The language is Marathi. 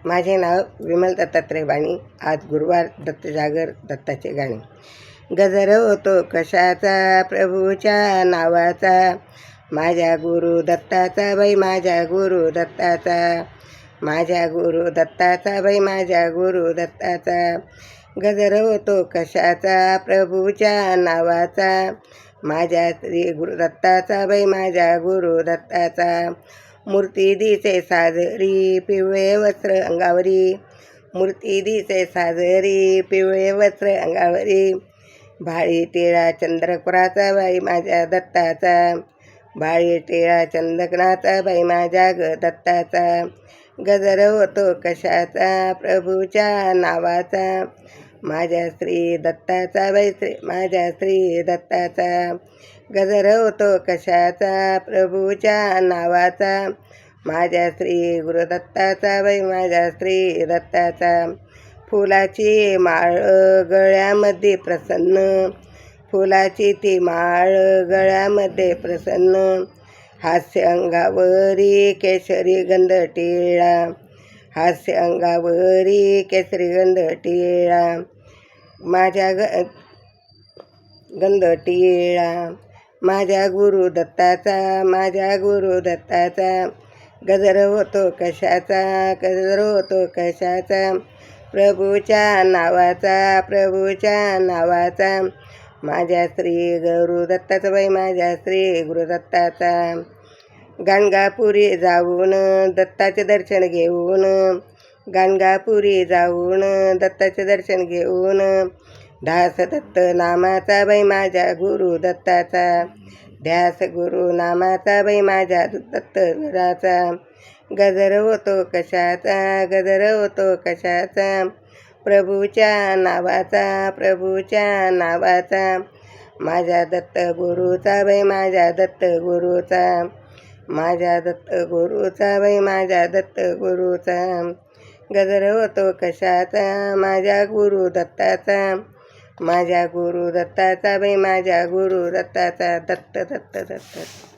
माझे नाव विमल दत्तात्रय बाणी. आज गुरुवार, दत्त जागर, दत्ताचे गाणे. गजर होतो कशाचा, प्रभूच्या नावाचा, माझ्या गुरु दत्ताचा बाई, माझ्या गुरु दत्ताचा, माझ्या गुरु दत्ताचा बाई, माझ्या गुरु दत्ताचा. गजर होतो कशाचा, प्रभूच्या नावाचा, माझ्या श्री गुरु दत्ताचा बाई, माझ्या गुरु दत्ताचा. मूर्ती दिसे साजरी, पिवळे वस्त्र अंगावरी, मूर्ती दिसे साजरी, पिवळे वस्त्र अंगावरी, भाळी टिळा चंद्रपुराचा बाई, माझ्या दत्ताचा, भाळी टिळा चंद्रकनाचा बाई, माझ्या दत्ताचा. गजर होतो कशाचा, प्रभूच्या नावाचा, माझ्या श्री दत्ताचा बाई, माझ्या श्री दत्ताचा. गजर होतो कशाचा, प्रभूच्या नावाचा, माझ्या श्री गुरुदत्ताचा बाई, माझ्या श्री दत्ताचा. फुलाची माळ गळ्यामध्ये प्रसन्न, फुलाची ती माळ गळ्यामध्ये प्रसन्न, हास्य अंगावरी केशरी गंध टिळा, हास्य अंगावरी केसरी गंध टिळा, माझ्या गंध टिळा, माझ्या गुरु दत्ताचा, माझ्या गुरु दत्ताचा. गजर होतो कशाचा, गजर होतो कशाचा, प्रभूच्या नावाचा, प्रभूच्या नावाचा, माझ्या श्री गुरु दत्ताचा बाई, माझ्या श्री गुरुदत्ताचा. गाणगापुरी जाऊन दत्ताचे दर्शन घेऊन, गाणगापुरी जाऊन दत्ताचे दर्शन घेऊन, ध्यास दत्त नामाचा बाई, माझ्या गुरु दत्ताचा, ध्यास गुरु नामाचा बाई, माझ्या दत्त गुराचा. गजर होतो कशाचा, गजर होतो कशाचा, प्रभूच्या नावाचा, प्रभूच्या नावाचा, माझ्या दत्त गुरुचा बाई, माझ्या दत्त गुरुचा, माझ्या दत्त गुरुचा बाई, माझ्या दत्त गुरुचा. गजर होतो कशाचा, माझ्या गुरु दत्ताचा, माझ्या गुरु दत्ताचा बाई, माझ्या गुरु दत्ताचा. दत्त दत्त दत्त.